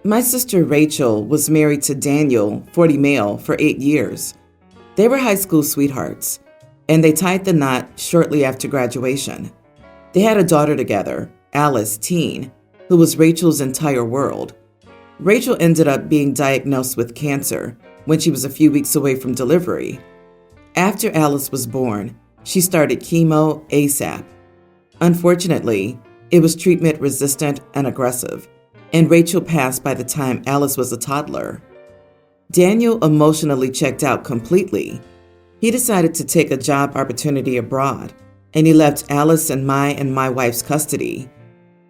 My sister Rachel was married to Daniel, 40 male, for 8 years. They were high school sweethearts, and they tied the knot shortly after graduation. They had a daughter together, Alice, teen, who was Rachel's entire world. Rachel ended up being diagnosed with cancer when she was a few weeks away from delivery. After Alice was born, she started chemo ASAP. Unfortunately, it was treatment resistant and aggressive, and Rachel passed by the time Alice was a toddler. Daniel emotionally checked out completely. He decided to take a job opportunity abroad, and he left Alice in my wife's custody.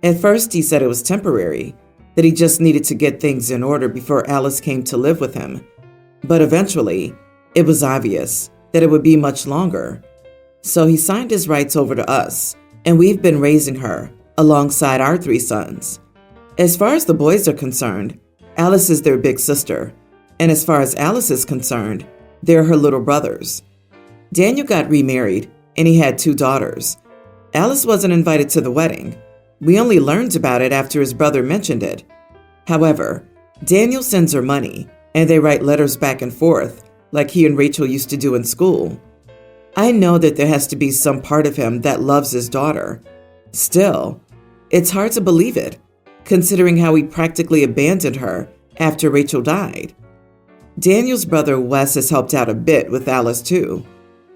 At first, he said it was temporary, that he just needed to get things in order before Alice came to live with him. But eventually, it was obvious that it would be much longer. So he signed his rights over to us, and we've been raising her alongside our 3 sons. As far as the boys are concerned, Alice is their big sister, and as far as Alice is concerned, they're her little brothers. Daniel got remarried, and he had 2 daughters. Alice wasn't invited to the wedding. We only learned about it after his brother mentioned it. However, Daniel sends her money, and they write letters back and forth, like he and Rachel used to do in school. I know that there has to be some part of him that loves his daughter. Still, it's hard to believe it, considering how he practically abandoned her after Rachel died. Daniel's brother Wes has helped out a bit with Alice too.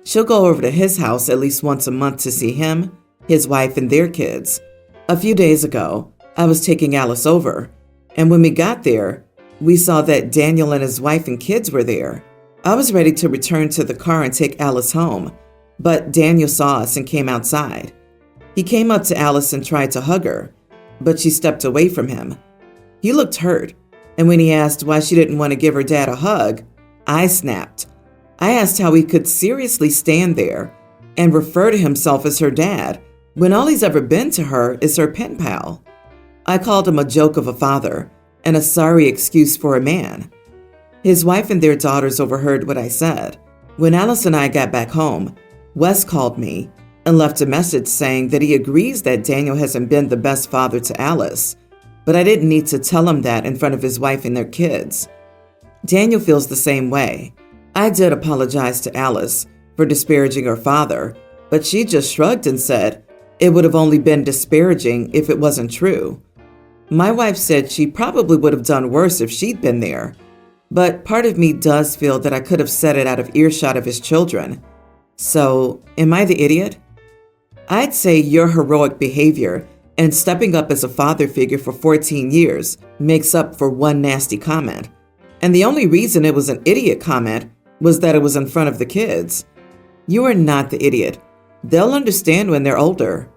She'll go over to his house at least once a month to see him, his wife, and their kids. A few days ago, I was taking Alice over, and when we got there, we saw that Daniel and his wife and kids were there. I was ready to return to the car and take Alice home, but Daniel saw us and came outside. He came up to Alice and tried to hug her, but she stepped away from him. He looked hurt, and when he asked why she didn't want to give her dad a hug, I snapped. I asked how he could seriously stand there and refer to himself as her dad when all he's ever been to her is her pen pal. I called him a joke of a father and a sorry excuse for a man. His wife and their daughters overheard what I said. When Alice and I got back home, Wes called me and left a message saying that he agrees that Daniel hasn't been the best father to Alice, but I didn't need to tell him that in front of his wife and their kids. Daniel feels the same way. I did apologize to Alice for disparaging her father, but she just shrugged and said it would have only been disparaging if it wasn't true. My wife said she probably would have done worse if she'd been there, but part of me does feel that I could have said it out of earshot of his children. So, am I the idiot? I'd say your heroic behavior and stepping up as a father figure for 14 years makes up for one nasty comment. And the only reason it was an idiot comment was that it was in front of the kids. You are not the idiot. They'll understand when they're older.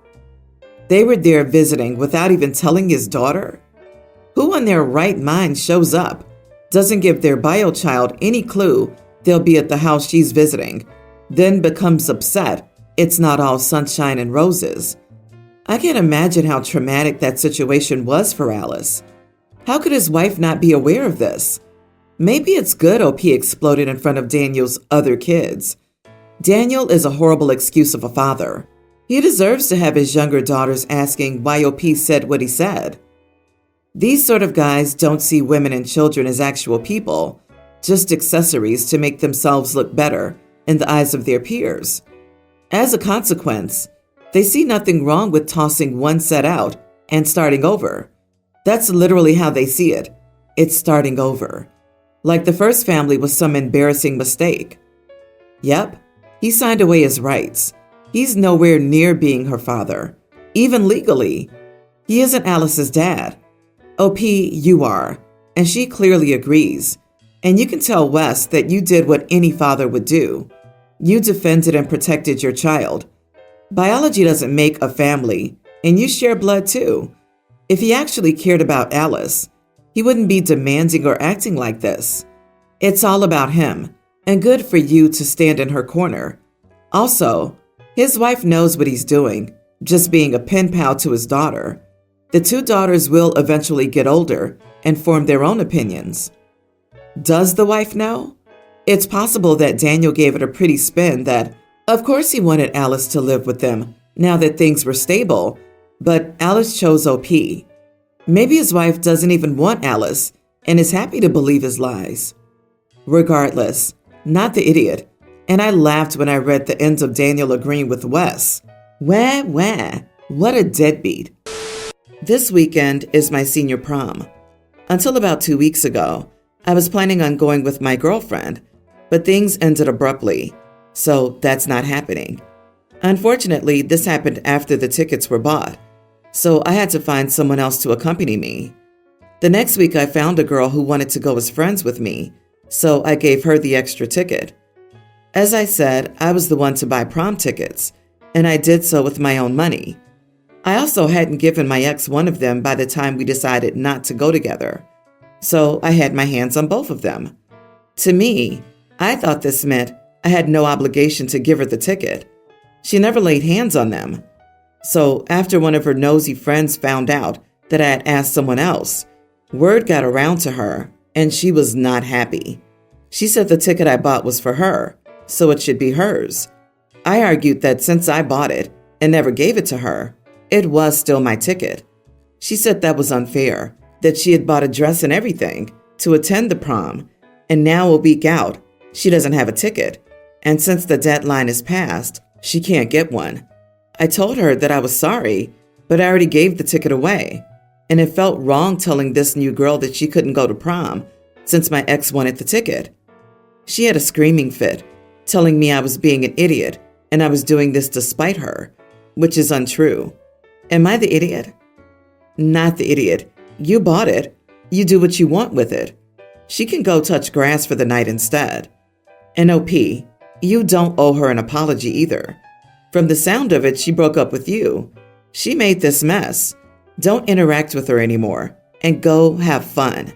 They were there visiting without even telling his daughter? Who in their right mind shows up, doesn't give their bio child any clue they'll be at the house she's visiting, then becomes upset it's not all sunshine and roses? I can't imagine how traumatic that situation was for Alice. How could his wife not be aware of this? Maybe it's good OP exploded in front of Daniel's other kids. Daniel is a horrible excuse of a father. He deserves to have his younger daughters asking why OP said what he said. These sort of guys don't see women and children as actual people, just accessories to make themselves look better in the eyes of their peers. As a consequence, they see nothing wrong with tossing one set out and starting over. That's literally how they see it. It's starting over. Like the first family was some embarrassing mistake. Yep, he signed away his rights. He's nowhere near being her father, even legally. He isn't Alice's dad. OP, you are, and she clearly agrees. And you can tell Wes that you did what any father would do. You defended and protected your child. Biology doesn't make a family, and you share blood too. If he actually cared about Alice, he wouldn't be demanding or acting like this. It's all about him, and good for you to stand in her corner. Also, his wife knows what he's doing, just being a pen pal to his daughter. The 2 daughters will eventually get older and form their own opinions. Does the wife know? It's possible that Daniel gave it a pretty spin that, of course he wanted Alice to live with them now that things were stable, but Alice chose OP. Maybe his wife doesn't even want Alice and is happy to believe his lies. Regardless, not the idiot. And I laughed when I read the end of Daniel agreeing with Wes. Wah, wah, what a deadbeat. This weekend is my senior prom. Until about 2 weeks ago, I was planning on going with my girlfriend, but things ended abruptly, so that's not happening. Unfortunately, this happened after the tickets were bought, so I had to find someone else to accompany me. The next week, I found a girl who wanted to go as friends with me, so I gave her the extra ticket. As I said, I was the one to buy prom tickets, and I did so with my own money. I also hadn't given my ex one of them by the time we decided not to go together, so I had my hands on both of them. To me, I thought this meant I had no obligation to give her the ticket. She never laid hands on them. So after one of her nosy friends found out that I had asked someone else, word got around to her, and she was not happy. She said the ticket I bought was for her, so it should be hers. I argued that since I bought it and never gave it to her, it was still my ticket. She said that was unfair, that she had bought a dress and everything to attend the prom, and now a week out, she doesn't have a ticket, and since the deadline is passed, she can't get one. I told her that I was sorry, but I already gave the ticket away, and it felt wrong telling this new girl that she couldn't go to prom since my ex wanted the ticket. She had a screaming fit, telling me I was being an idiot and I was doing this to spite her, which is untrue. Am I the idiot? Not the idiot. You bought it. You do what you want with it. She can go touch grass for the night instead. And OP, you don't owe her an apology either. From the sound of it, she broke up with you. She made this mess. Don't interact with her anymore and go have fun.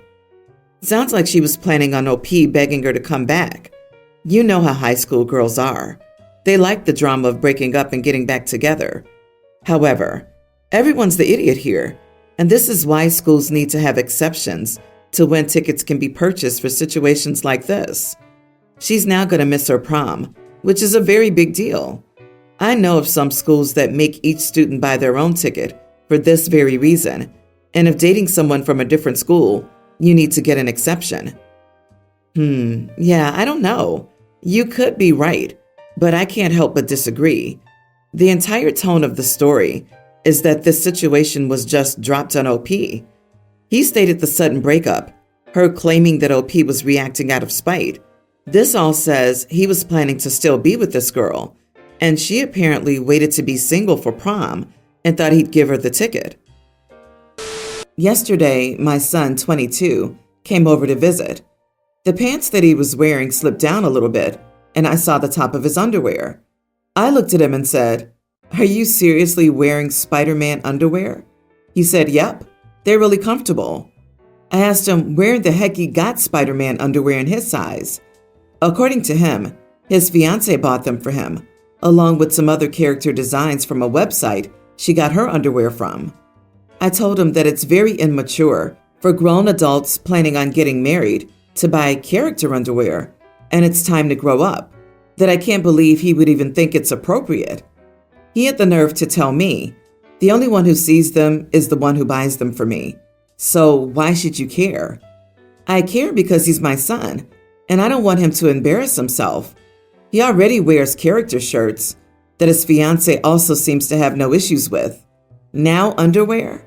Sounds like she was planning on OP begging her to come back. You know how high school girls are. They like the drama of breaking up and getting back together. However, everyone's the idiot here, and this is why schools need to have exceptions to when tickets can be purchased for situations like this. She's now going to miss her prom, which is a very big deal. I know of some schools that make each student buy their own ticket for this very reason, and if dating someone from a different school, you need to get an exception. Yeah, I don't know. You could be right, but I can't help but disagree. The entire tone of the story is that this situation was just dropped on OP. He stated the sudden breakup, her claiming that OP was reacting out of spite. This all says he was planning to still be with this girl, and she apparently waited to be single for prom and thought he'd give her the ticket. Yesterday, my son, 22, came over to visit. The pants that he was wearing slipped down a little bit, and I saw the top of his underwear. I looked at him and said, "Are you seriously wearing Spider-Man underwear?" He said, "Yep, they're really comfortable." I asked him where the heck he got Spider-Man underwear in his size. According to him, his fiancée bought them for him, along with some other character designs from a website she got her underwear from. I told him that it's very immature for grown adults planning on getting married to buy character underwear, and it's time to grow up, that I can't believe he would even think it's appropriate. He had the nerve to tell me, the only one who sees them is the one who buys them for me. So why should you care? I care because he's my son, and I don't want him to embarrass himself. He already wears character shirts that his fiancée also seems to have no issues with. Now underwear?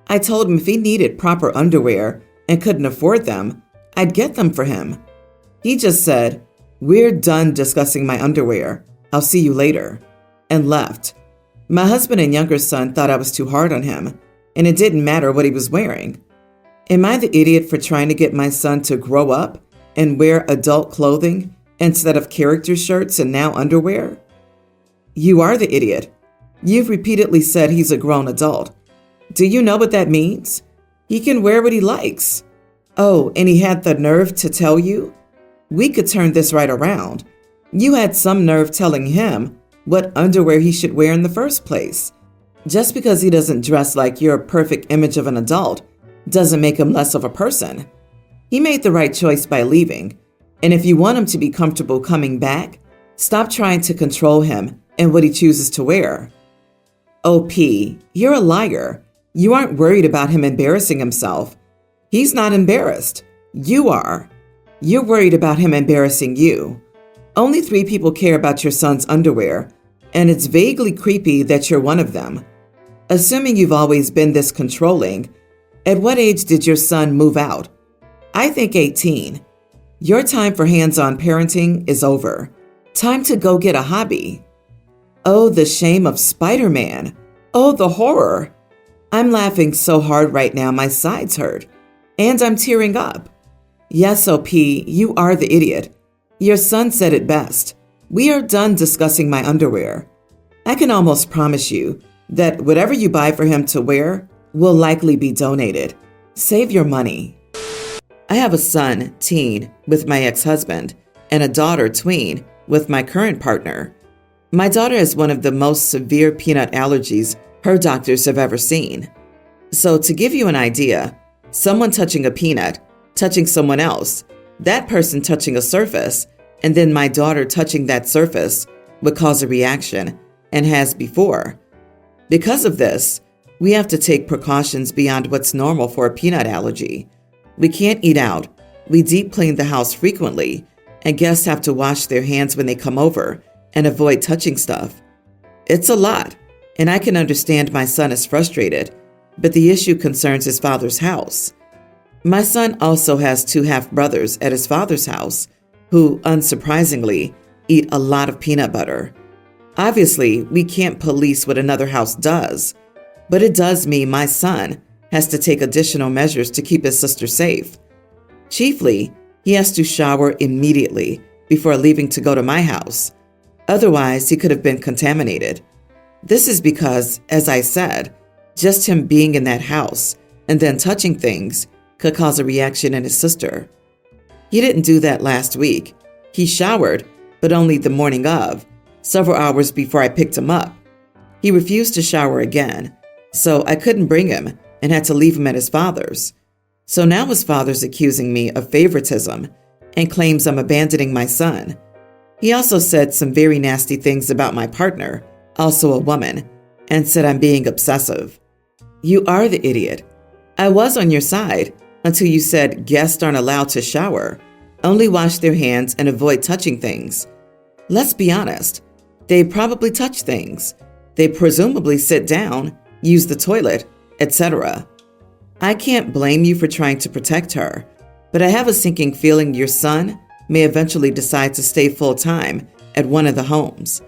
I told him if he needed proper underwear and couldn't afford them, I'd get them for him. He just said, "We're done discussing my underwear. I'll see you later," and left. My husband and younger son thought I was too hard on him, and it didn't matter what he was wearing. Am I the idiot for trying to get my son to grow up and wear adult clothing instead of character shirts and now underwear? You are the idiot. You've repeatedly said he's a grown adult. Do you know what that means? He can wear what he likes. Oh, and he had the nerve to tell you? We could turn this right around. You had some nerve telling him what underwear he should wear in the first place. Just because he doesn't dress like your perfect image of an adult doesn't make him less of a person. He made the right choice by leaving, and if you want him to be comfortable coming back, stop trying to control him and what he chooses to wear. OP, you're a liar. You aren't worried about him embarrassing himself. He's not embarrassed. You are. You're worried about him embarrassing you. Only 3 people care about your son's underwear, and it's vaguely creepy that you're one of them. Assuming you've always been this controlling, at what age did your son move out? I think 18. Your time for hands-on parenting is over. Time to go get a hobby. Oh, the shame of Spider-Man. Oh, the horror. I'm laughing so hard right now my sides hurt. And I'm tearing up. Yes, OP, you are the idiot. Your son said it best. We are done discussing my underwear. I can almost promise you that whatever you buy for him to wear will likely be donated. Save your money. I have a son, teen, with my ex-husband, and a daughter, tween, with my current partner. My daughter has one of the most severe peanut allergies her doctors have ever seen. So to give you an idea, someone touching a peanut, touching someone else, that person touching a surface, and then my daughter touching that surface would cause a reaction, and has before. Because of this, we have to take precautions beyond what's normal for a peanut allergy. We can't eat out, we deep clean the house frequently, and guests have to wash their hands when they come over and avoid touching stuff. It's a lot, and I can understand my son is frustrated, but the issue concerns his father's house. My son also has 2 half-brothers at his father's house who, unsurprisingly, eat a lot of peanut butter. Obviously, we can't police what another house does, but it does mean my son has to take additional measures to keep his sister safe. Chiefly, he has to shower immediately before leaving to go to my house. Otherwise, he could have been contaminated. This is because, as I said, just him being in that house and then touching things could cause a reaction in his sister. He didn't do that last week. He showered, but only the morning of, several hours before I picked him up. He refused to shower again, so I couldn't bring him and had to leave him at his father's. So now his father's accusing me of favoritism and claims I'm abandoning my son. He also said some very nasty things about my partner, also a woman, and said I'm being obsessive. You are the idiot. I was on your side until you said guests aren't allowed to shower, only wash their hands and avoid touching things. Let's be honest. They probably touch things. They presumably sit down, use the toilet, etc. I can't blame you for trying to protect her, but I have a sinking feeling your son may eventually decide to stay full-time at one of the homes.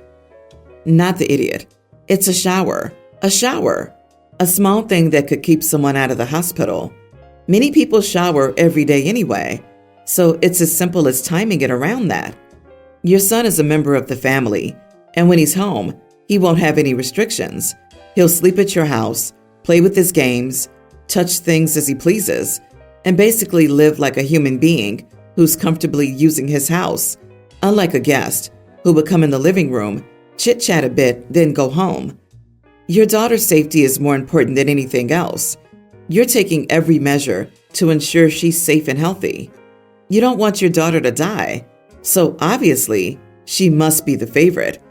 Not the idiot. It's a shower. A shower. A small thing that could keep someone out of the hospital. Many people shower every day anyway, so it's as simple as timing it around that. Your son is a member of the family, and when he's home, he won't have any restrictions. He'll sleep at your house, play with his games, touch things as he pleases, and basically live like a human being who's comfortably using his house, unlike a guest who would come in the living room, chit-chat a bit, then go home. Your daughter's safety is more important than anything else. You're taking every measure to ensure she's safe and healthy. You don't want your daughter to die, so obviously, she must be the favorite.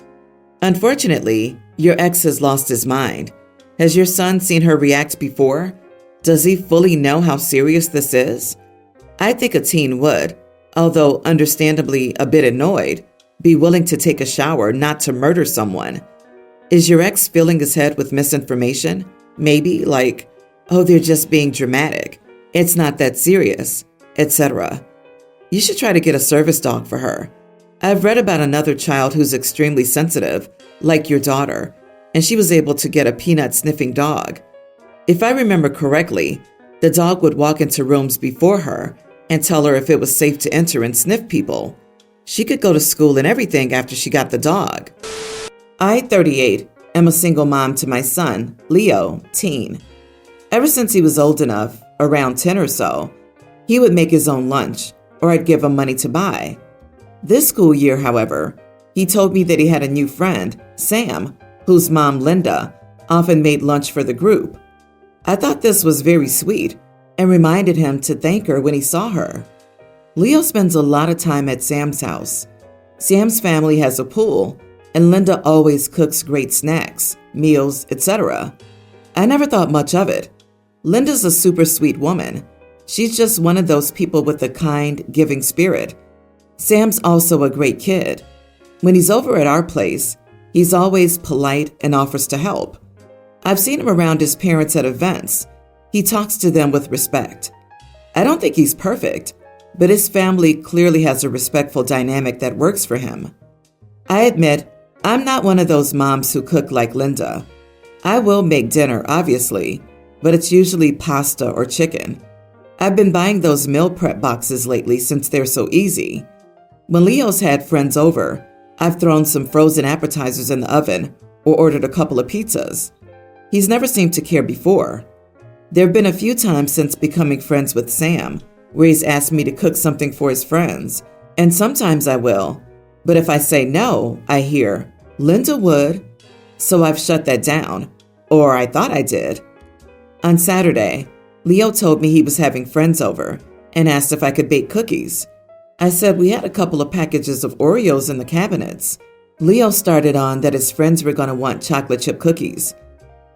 Unfortunately, your ex has lost his mind. Has your son seen her react before? Does he fully know how serious this is? I think a teen would, although understandably a bit annoyed, be willing to take a shower not to murder someone. Is your ex filling his head with misinformation? Maybe like, oh, they're just being dramatic. It's not that serious, etc. You should try to get a service dog for her. I've read about another child who's extremely sensitive, like your daughter, and she was able to get a peanut-sniffing dog. If I remember correctly, the dog would walk into rooms before her and tell her if it was safe to enter and sniff people. She could go to school and everything after she got the dog. I, 38, am a single mom to my son, Leo, teen. Ever since he was old enough, around 10 or so, he would make his own lunch, or I'd give him money to buy. This school year, however, he told me that he had a new friend, Sam, whose mom, Linda, often made lunch for the group. I thought this was very sweet and reminded him to thank her when he saw her. Leo spends a lot of time at Sam's house. Sam's family has a pool, and Linda always cooks great snacks, meals, etc. I never thought much of it. Linda's a super sweet woman. She's just one of those people with a kind, giving spirit. Sam's also a great kid. When he's over at our place, he's always polite and offers to help. I've seen him around his parents at events. He talks to them with respect. I don't think he's perfect, but his family clearly has a respectful dynamic that works for him. I admit, I'm not one of those moms who cook like Linda. I will make dinner, obviously, but it's usually pasta or chicken. I've been buying those meal prep boxes lately since they're so easy. When Leo's had friends over, I've thrown some frozen appetizers in the oven or ordered a couple of pizzas. He's never seemed to care before. There have been a few times since becoming friends with Sam where he's asked me to cook something for his friends, and sometimes I will. But if I say no, I hear, "Linda would." So I've shut that down, or I thought I did. On Saturday, Leo told me he was having friends over and asked if I could bake cookies. I said we had a couple of packages of Oreos in the cabinets. Leo started on that his friends were going to want chocolate chip cookies.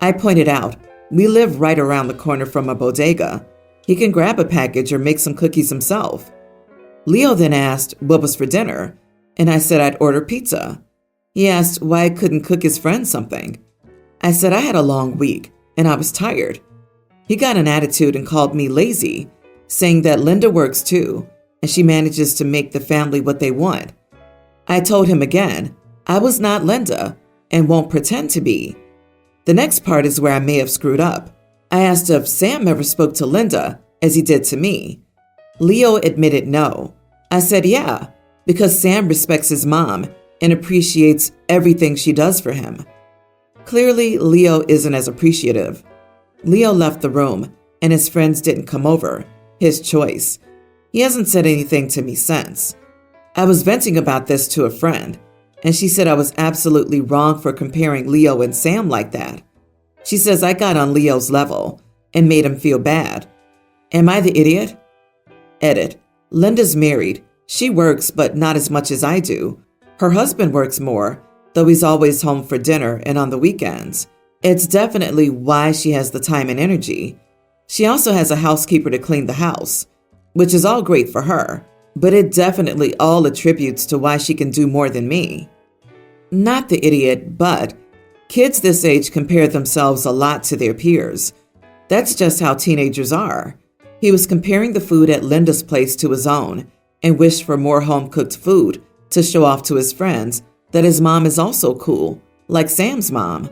I pointed out, we live right around the corner from a bodega. He can grab a package or make some cookies himself. Leo then asked what was for dinner, and I said I'd order pizza. He asked why I couldn't cook his friend something. I said I had a long week, and I was tired. He got an attitude and called me lazy, saying that Linda works too, and she manages to make the family what they want. I told him again, I was not Linda, and won't pretend to be. The next part is where I may have screwed up. I asked if Sam ever spoke to Linda, as he did to me. Leo admitted no. I said yeah, because Sam respects his mom and appreciates everything she does for him. Clearly, Leo isn't as appreciative. Leo left the room, and his friends didn't come over. His choice. He hasn't said anything to me since. I was venting about this to a friend, and she said I was absolutely wrong for comparing Leo and Sam like that. She says I got on Leo's level and made him feel bad. Am I the idiot? Edit. Linda's married. She works, but not as much as I do. Her husband works more, though he's always home for dinner and on the weekends. It's definitely why she has the time and energy. She also has a housekeeper to clean the house, which is all great for her, but it definitely all attributes to why she can do more than me. Not the idiot, but kids this age compare themselves a lot to their peers. That's just how teenagers are. He was comparing the food at Linda's place to his own and wished for more home-cooked food to show off to his friends that his mom is also cool, like Sam's mom.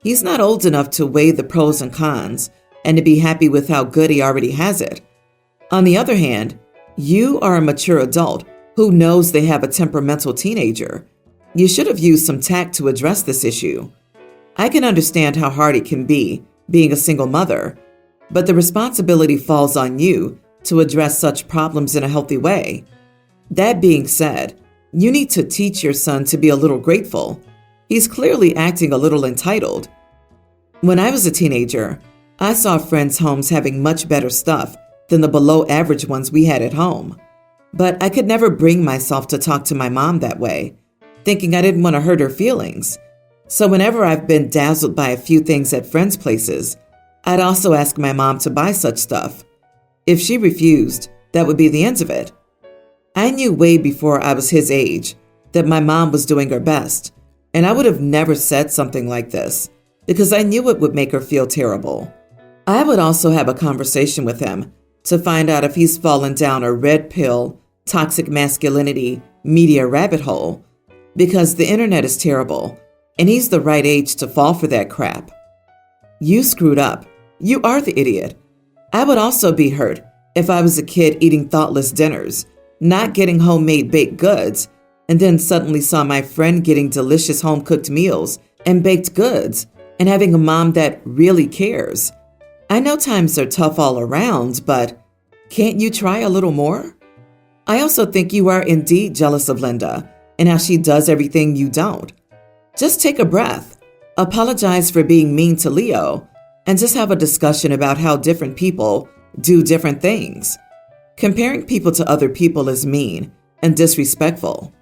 He's not old enough to weigh the pros and cons and to be happy with how good he already has it. On the other hand, you are a mature adult who knows they have a temperamental teenager. You should have used some tact to address this issue. I can understand how hard it can be being a single mother, but the responsibility falls on you to address such problems in a healthy way. That being said, you need to teach your son to be a little grateful. He's clearly acting a little entitled. When I was a teenager, I saw friends' homes having much better stuff than the below average ones we had at home. But I could never bring myself to talk to my mom that way, thinking I didn't want to hurt her feelings. So whenever I've been dazzled by a few things at friends' places, I'd also ask my mom to buy such stuff. If she refused, that would be the end of it. I knew way before I was his age that my mom was doing her best, and I would have never said something like this because I knew it would make her feel terrible. I would also have a conversation with him to find out if he's fallen down a red pill, toxic masculinity, media rabbit hole, because the internet is terrible, and he's the right age to fall for that crap. You screwed up. You are the idiot. I would also be hurt if I was a kid eating thoughtless dinners, not getting homemade baked goods, and then suddenly saw my friend getting delicious home-cooked meals and baked goods and having a mom that really cares. I know times are tough all around, but can't you try a little more? I also think you are indeed jealous of Linda and how she does everything you don't. Just take a breath, apologize for being mean to Leo, and just have a discussion about how different people do different things. Comparing people to other people is mean and disrespectful.